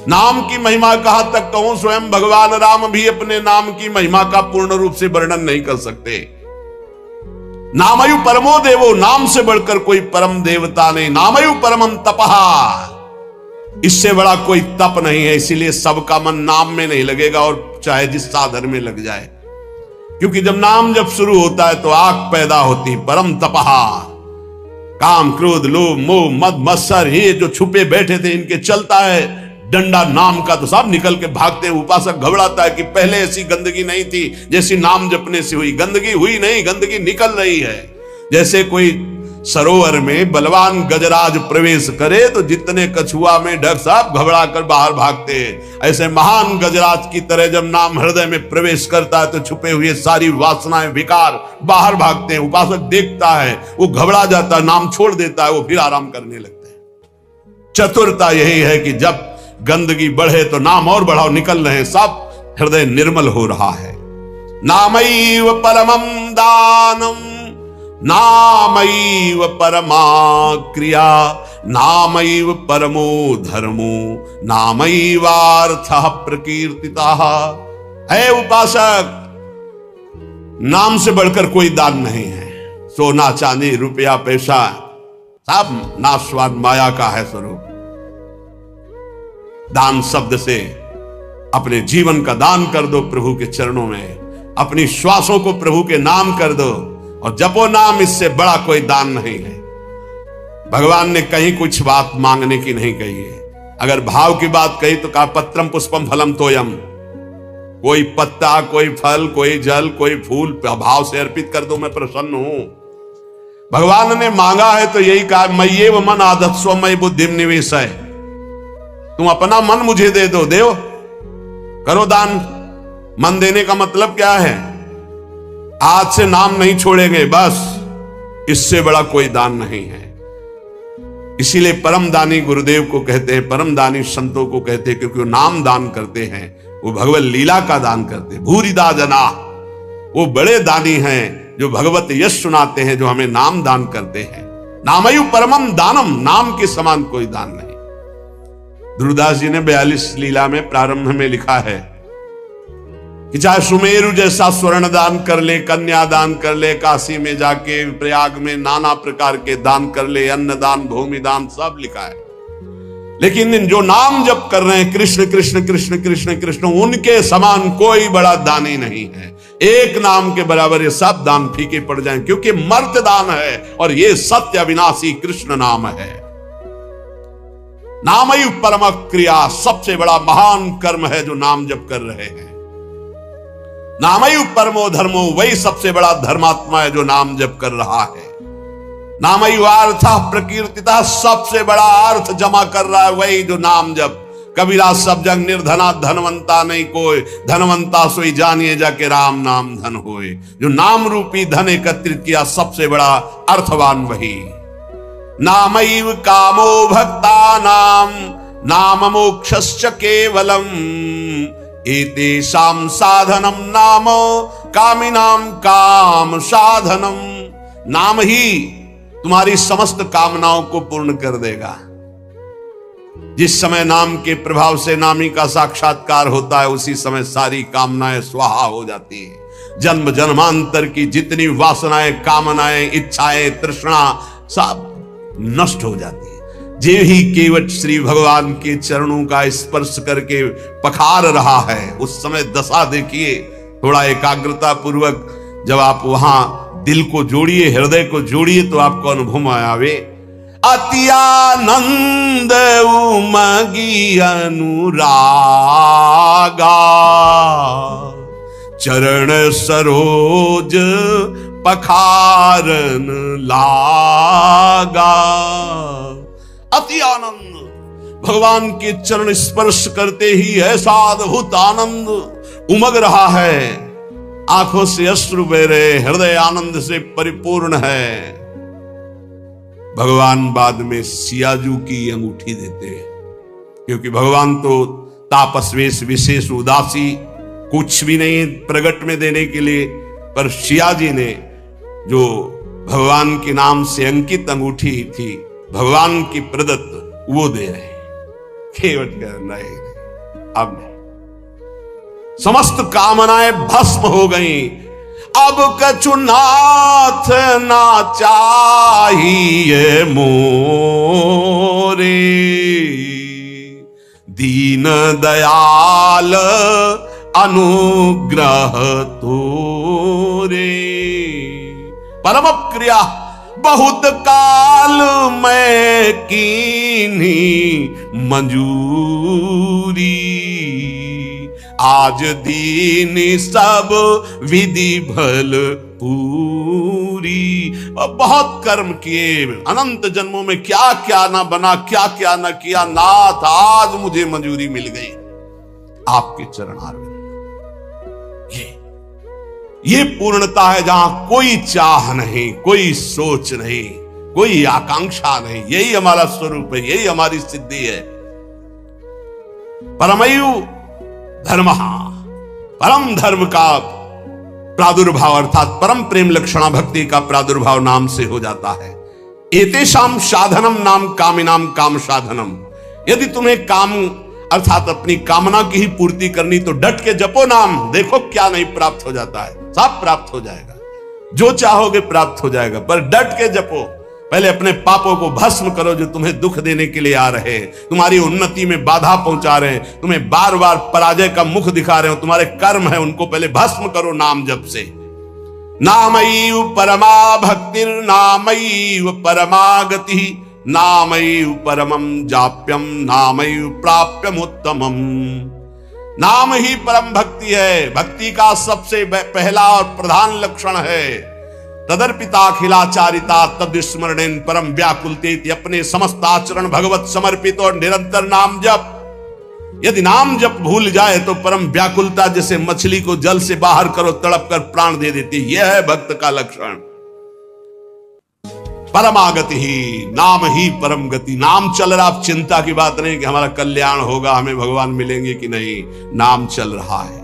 नाम की महिमा कहां तक कहूं, स्वयं भगवान राम भी अपने नाम की महिमा का पूर्ण रूप से वर्णन नहीं कर सकते। नामयु परमो देवो, नाम से बढ़कर कोई परम देवता नहीं। नामयु परमम तपहा, इससे बड़ा कोई तप नहीं है। इसीलिए सबका मन नाम में नहीं लगेगा, और चाहे जिस साधन में लग जाए, क्योंकि जब नाम जब शुरू होता है तो आग पैदा होती। परम तपहा, काम क्रोध लोभ मोह मद मत्सर, ये जो छुपे बैठे थे इनके चलता है डंडा नाम का, तो सब निकल के भागते हैं। उपासक घबराता है कि पहले ऐसी गंदगी नहीं थी जैसी नाम जपने से हुई। गंदगी हुई नहीं, गंदगी निकल रही है। जैसे कोई सरोवर में बलवान गजराज प्रवेश करे तो जितने कछुआ में ढक सब घबरा कर बाहर भागते हैं, ऐसे महान गजराज की तरह जब नाम हृदय में प्रवेश करता है तो छुपे हुए सारी वासनाएं विकार बाहर भागते हैं। उपासक देखता है, वो घबरा जाता है, नाम छोड़ देता है, वो फिर आराम करने लगते हैं। चतुरता यही है कि जब गंदगी बढ़े तो नाम और बढ़ाओ, निकल रहे हैं, सब हृदय निर्मल हो रहा है। नामैव परमं दानम, नामैव परमा क्रिया, नामैव परमो धर्मो, नामैवार्थः प्रकीर्तितः। है उपासक, नाम से बढ़कर कोई दान नहीं है। सोना चांदी रुपया पैसा सब नाशवान माया का है स्वरूप। दान शब्द से अपने जीवन का दान कर दो प्रभु के चरणों में, अपनी श्वासों को प्रभु के नाम कर दो और जपो नाम, इससे बड़ा कोई दान नहीं है। भगवान ने कहीं कुछ बात मांगने की नहीं कही है। अगर भाव की बात कही तो कहा पत्रम पुष्पम फलम तोयम, कोई पत्ता कोई फल कोई जल कोई फूल भाव से अर्पित कर दो, मैं प्रसन्न हूं। भगवान ने मांगा है तो यही कहा, मय्येव मन आदत्स्व मयि बुद्धिम निवेशय, तुम अपना मन मुझे दे दो, देव करो दान। मन देने का मतलब क्या है? आज से नाम नहीं छोड़ेंगे, बस, इससे बड़ा कोई दान नहीं है। इसीलिए परम दानी गुरुदेव को कहते हैं, परम दानी संतों को कहते हैं, क्योंकि वो नाम दान करते हैं, वो भगवत लीला का दान करते हैं। भूरिदा जना, वो बड़े दानी हैं जो भगवत यश सुनाते हैं, जो हमें नाम दान करते हैं। नामयु परमम दानम, नाम के समान कोई दान नहीं। ध्रुवदास जी ने 42 लीला में प्रारंभ में लिखा है कि चाहे सुमेरु जैसा स्वर्ण दान कर ले, कन्या दान कर ले, काशी में जाके प्रयाग में नाना प्रकार के दान कर ले, अन्न दान भूमि दान सब लिखा है। लेकिन जो नाम जप कर रहे हैं कृष्ण कृष्ण कृष्ण कृष्ण कृष्ण, उनके समान कोई बड़ा दानी नहीं है। एक नाम के बराबर ये सब दान फीके पड़ जाएं, क्योंकि मर्त्य दान है और ये सत्य अविनाशी कृष्ण नाम है। नामयु परम क्रिया, सबसे बड़ा महान कर्म है जो नाम जप कर रहे हैं। नामयु परमो धर्मो, वही सबसे बड़ा धर्मात्मा है जो नाम जप कर रहा है। नामयु अर्थः प्रकीर्तितः, सबसे बड़ा अर्थ जमा कर रहा है वही जो नाम जप। कबीरा सब जग निर्धना, धनवंता नहीं कोई, धनवंता सोई जानिए जाके राम नाम धन होए। जो नाम रूपी धन एकत्रित किया, सबसे बड़ा अर्थवान वही। नामैव कामो भक्तानां नाम मोक्षस्य केवलम, एतेषां साधनम नाम कामिनां काम साधनम। नाम ही तुम्हारी समस्त कामनाओं को पूर्ण कर देगा। जिस समय नाम के प्रभाव से नामी का साक्षात्कार होता है, उसी समय सारी कामनाएं स्वाहा हो जाती है। जन्म जन्मांतर की जितनी वासनाएं, कामनाएं, इच्छाएं, तृष्णा सब नष्ट हो जाती है। जे ही केवट श्री भगवान के चरणों का स्पर्श करके पखार रहा है, उस समय दशा देखिए। थोड़ा एकाग्रता पूर्वक जब आप वहां दिल को जोड़िए, हृदय को जोड़िए, तो आपको अनुभव आवे। अति आनंद उमगी अनुरागा, चरण सरोज पखारन लागा। अति आनंद, भगवान के चरण स्पर्श करते ही ऐसा अद्भुत आनंद उमग रहा है, आंखों से अश्रु बह रहे, हृदय आनंद से परिपूर्ण है। भगवान बाद में सियाजू की अंगूठी देते हैं, क्योंकि भगवान तो तापस्वेश विशेष उदासी, कुछ भी नहीं प्रगट में देने के लिए, पर सियाजी ने जो भगवान के नाम से अंकित अंगूठी थी, भगवान की प्रदत्त, वो दे रहे हैं। केवट कह नहीं, अब नहीं, समस्त कामनाएं भस्म हो गई। अब कछु नाथ ना चाहिए मोरे, दीन दयाल अनुग्रह तोरे। परम क्रिया बहुत काल मैं कीन्ही मंजूरी, आज दीन सब विधि भल पूरी। और बहुत कर्म किए, अनंत जन्मों में क्या क्या ना बना, क्या क्या ना किया, नाथ आज मुझे मंजूरी मिल गई आपके चरणारविंद। ये पूर्णता है जहां कोई चाह नहीं, कोई सोच नहीं, कोई आकांक्षा नहीं। यही हमारा स्वरूप है, यही हमारी सिद्धि है। परमयु धर्म, परम धर्म का प्रादुर्भाव अर्थात परम प्रेम लक्षणा भक्ति का प्रादुर्भाव नाम से हो जाता है। एतेषाम साधनम नाम कामिनाम काम साधनम। यदि तुम्हें काम अर्थात अपनी कामना की ही पूर्ति करनी तो डट के जपो नाम, देखो क्या नहीं प्राप्त हो जाता है, सब प्राप्त हो जाएगा, जो चाहोगे प्राप्त हो जाएगा। पर डट के जपो, पहले अपने पापों को भस्म करो जो तुम्हें दुख देने के लिए आ रहे हैं, तुम्हारी उन्नति में बाधा पहुंचा रहे हैं, तुम्हें बार बार पराजय का मुख दिखा रहे हो, तुम्हारे कर्म है उनको पहले भस्म करो नाम जप से। नामैव परमा भक्तिर नामैव परमा गति, नामैव परमं जाप्यम नामैव प्राप्यम उत्तमम। नाम ही परम भक्ति है, भक्ति का सबसे पहला और प्रधान लक्षण है। तदर्पिताखिलाचारिता तद्स्मरणेन परम व्याकुलतेति, अपने समस्त आचरण भगवत समर्पित और निरंतर नाम जप। यदि नाम जप भूल जाए तो परम व्याकुलता, जैसे मछली को जल से बाहर करो तड़प कर प्राण दे देती, यह है भक्त का लक्षण। परमागति ही, नाम ही परम गति। नाम चल रहा, अब चिंता की बात नहीं कि हमारा कल्याण होगा, हमें भगवान मिलेंगे कि नहीं, नाम चल रहा है।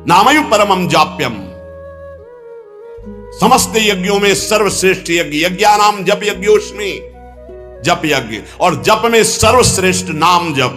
नामयु परमं जाप्यम, समस्त यज्ञों में सर्वश्रेष्ठ यज्ञ, यज्ञानाम जप यज्ञोस्मि, जप यज्ञ, और जप में सर्वश्रेष्ठ नाम जप।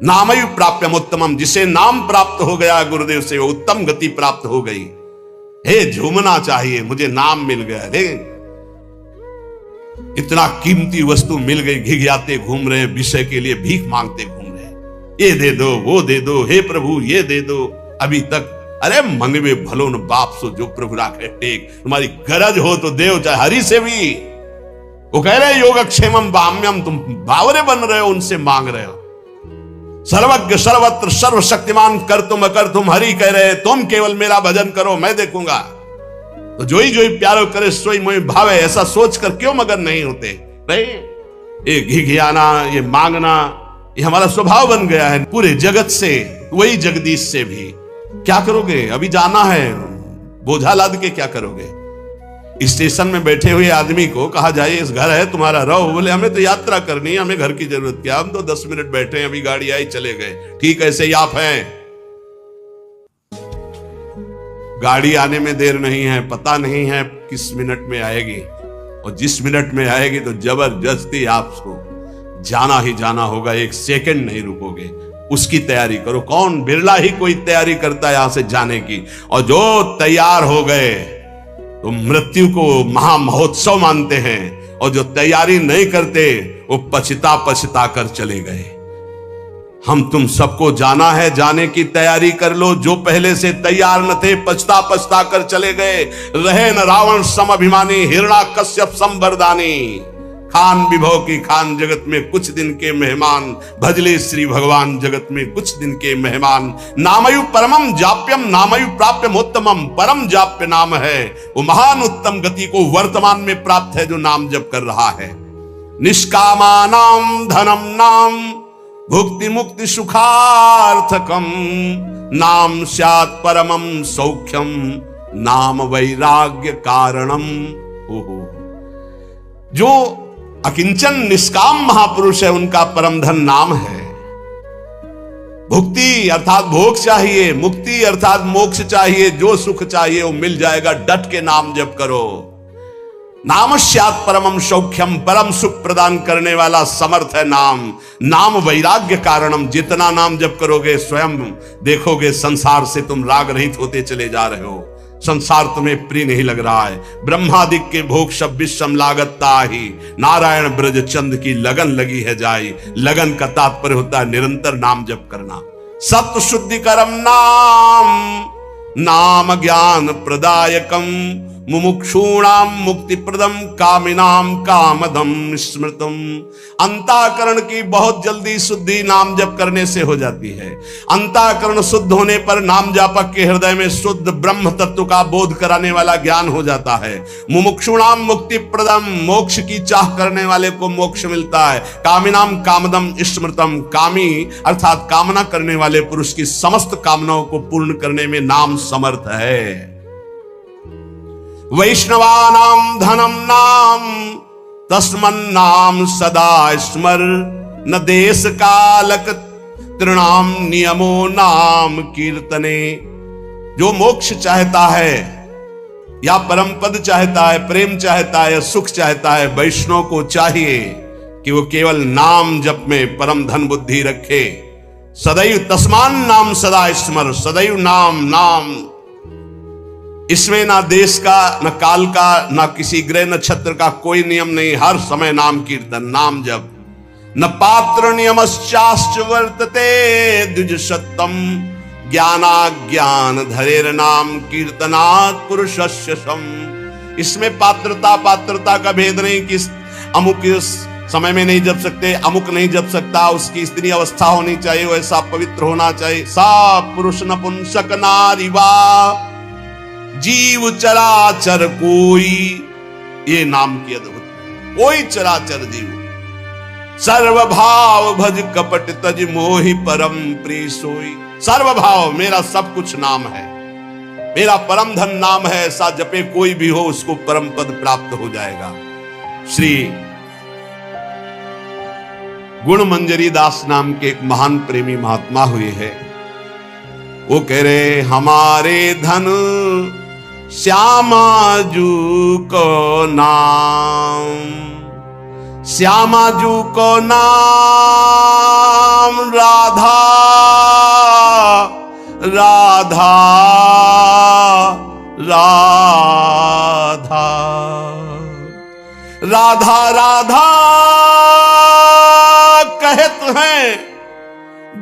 नामयु प्राप्यम उत्तमम, जिसे नाम प्राप्त हो गया गुरुदेव से, वो उत्तम गति प्राप्त हो गई। हे झूमना चाहिए, मुझे नाम मिल गया, रे इतना कीमती वस्तु मिल गई, घिघियाते घूम रहे हैं, विषय के लिए भीख मांगते घूम रहे हैं, ये दे दो वो दे दो, हे प्रभु ये दे दो। अभी तक अरे मंगवे भलो न बाप सो जो प्रभु राखे टेक, तुम्हारी गरज हो तो देव, चाहे हरि से भी। वो कह रहे योगक्षेमम बाम्यम, तुम बावरे बन रहे हो, उनसे मांग रहे हो। सर्वज्ञ सर्वत्र सर्वशक्तिमान कर तुम अकर तुम, हरि कह रहे तुम केवल मेरा भजन करो, मैं देखूंगा। तो जो ही प्यारो करे सोई मोहि भावे, ऐसा सोचकर क्यों मगन नहीं होते? नहीं, ये घिघियाना, ये मांगना, ये हमारा स्वभाव बन गया है पूरे जगत से, वही जगदीश से भी। क्या करोगे? अभी जाना है, बोझा लाद के क्या करोगे? स्टेशन में बैठे हुए आदमी को कहा जाए इस घर है तुम्हारा, रहो। बोले हमें तो यात्रा करनी है, हमें घर की जरूरत क्या, हम तो 10 मिनट बैठे हैं, अभी गाड़ी आई चले गए। ठीक ऐसे ही आप हैं, गाड़ी आने में देर नहीं है, पता नहीं है किस मिनट में आएगी, और जिस मिनट में आएगी तो जबरदस्ती आपको जाना ही जाना होगा, एक सेकंड नहीं रुकोगे, उसकी तैयारी करो। कौन, बिरला ही कोई तैयारी करता है यहां से जाने की, और जो तैयार हो गए तो मृत्यु को महामहोत्सव मानते हैं, और जो तैयारी नहीं करते वो पछता कर चले गए। हम तुम सबको जाना है, जाने की तैयारी कर लो। जो पहले से तैयार न थे पछता कर चले गए। रहे न रावण सम अभिमानी, हिरण्याकश्यप सम वरदानी। खान विभव की खान, जगत में कुछ दिन के मेहमान, भजले श्री भगवान जगत में कुछ दिन के मेहमान। नामयु परमम जाप्यम नामयु प्राप्यम उत्तमम, परम जाप्य नाम है, वो महान उत्तम गति को वर्तमान में प्राप्त है जो नाम जप कर रहा है। निष्कामानाम धनम नाम भुक्ति मुक्ति सुखार्थकम, नाम स्यात् परमम सौख्यम नाम वैराग्य कारणम। ओहो, जो अकिंचन निष्काम महापुरुष है उनका परम धन नाम है। भुक्ति अर्थात भोग चाहिए, मुक्ति अर्थात मोक्ष चाहिए, जो सुख चाहिए वो मिल जाएगा, डट के नाम जप करो। नाम स्यात् परमं सौख्यम, परम सुख प्रदान करने वाला समर्थ है नाम। नाम वैराग्य कारणम, जितना नाम जप करोगे स्वयं देखोगे संसार से तुम राग रहित होते चले जा रहे हो। संसार तुम्हें प्रिय नहीं लग रहा है। ब्रह्मादिक के भोग सब विषम लागत ताही, नारायण ब्रज चंद की लगन लगी है जाई। लगन का तात्पर्य होता है निरंतर नाम जप करना। सत्य शुद्धि करम नाम, नाम ज्ञान प्रदायकम, मुमुक्षूणाम मुक्ति प्रदम, कामिनाम कामदम स्मृतम। अंतःकरण की बहुत जल्दी शुद्धि नाम जप करने से हो जाती है। अंतःकरण शुद्ध होने पर नाम जापक के हृदय में शुद्ध ब्रह्म तत्व का बोध कराने वाला ज्ञान हो जाता है। मुमुक्षूणाम मुक्ति प्रदम, मोक्ष की चाह करने वाले को मोक्ष मिलता है। कामिनाम कामदम स्मृतम, कामी अर्थात कामना करने वाले पुरुष की समस्त कामनाओं को पूर्ण करने में नाम समर्थ है। वैष्णवानाम धनम नाम, तस्मन्नाम सदा स्मर, न देश कालक तृणाम नियमो नाम कीर्तने। जो मोक्ष चाहता है या परम पद चाहता है, प्रेम चाहता है या सुख चाहता है, वैष्णव को चाहिए कि वो केवल नाम जप में परम धन बुद्धि रखे। सदैव तस्मान नाम सदा स्मर, सदैव नाम नाम। इसमें ना देश का, न काल का, न किसी ग्रह नक्षत्र का कोई नियम नहीं। हर समय नाम कीर्तन, नाम जप। न पात्र नियमश्चाश्च वर्तते द्विज सत्तम, ज्ञानाज्ञान धरेर नाम कीर्तनात् पुरुषस्य सम। इसमें पात्रता का भेद नहीं कि अमुक समय में नहीं जप सकते, अमुक नहीं जप सकता, उसकी स्त्री अवस्था होनी चाहिए, वैसा पवित्र होना चाहिए। सा पुरुष नपुंसक नारी वा, जीव चराचर कोई, ये नाम की अद्भुत, कोई चराचर जीव। सर्वभाव भज कपट तज मोहि परम प्रिय सोई। सर्वभाव, मेरा सब कुछ नाम है, मेरा परम धन नाम है। ऐसा जपे कोई भी हो उसको परम पद प्राप्त हो जाएगा। श्री गुण मंजरी दास नाम के एक महान प्रेमी महात्मा हुए हैं। वो कह रहे, हमारे धन श्यामाजू को नाम, श्यामाजू को नाम, राधा राधा राधा राधा राधा कहत हैं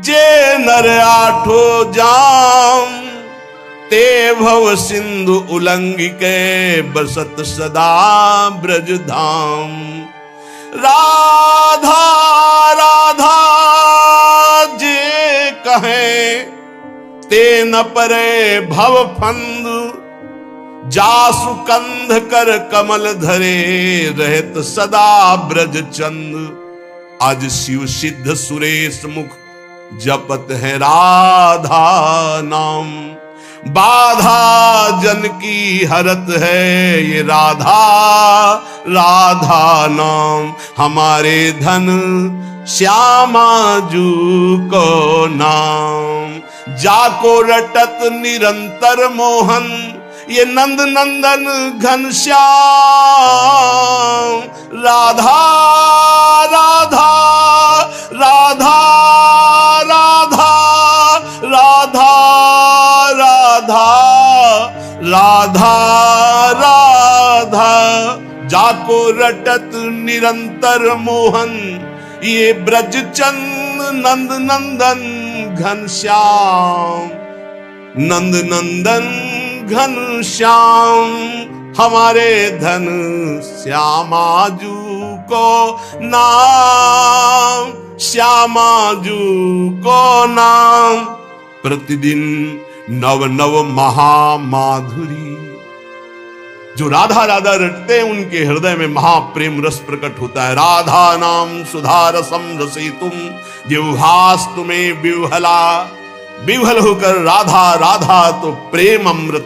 जे नर आठो जाम, ते भव सिंधु उलंघि के बसत सदा ब्रज धाम। राधा राधा जे कहे, ते न परे भव फंद, जासु कंध कर कमल धरे, रहत सदा ब्रज चंद। आज शिव सिद्ध सुरेश मुख जपत है राधा नाम, बाधा जन की हरत है ये राधा राधा नाम। हमारे धन श्यामाजू को नाम, जाको रटत निरंतर मोहन, ये नंद नंदन घनश्याम। राधा राधा राधा राधा राधा राधा राधा राधा, जाको रटत निरंतर मोहन, ये ब्रज चंद नंद नंदन घनश्याम। नंद नंदन घनश्याम, हमारे धन श्यामाजू को नाम, श्यामाजू को नाम। प्रतिदिन नव नव महामाधुरी, जो राधा राधा रटते हैं उनके हृदय में महाप्रेम रस प्रकट होता है। राधा नाम सुधा रसम रसितुम, जिह्वास तुम्हें विह्वला, विह्वल होकर राधा राधा तो प्रेम अमृत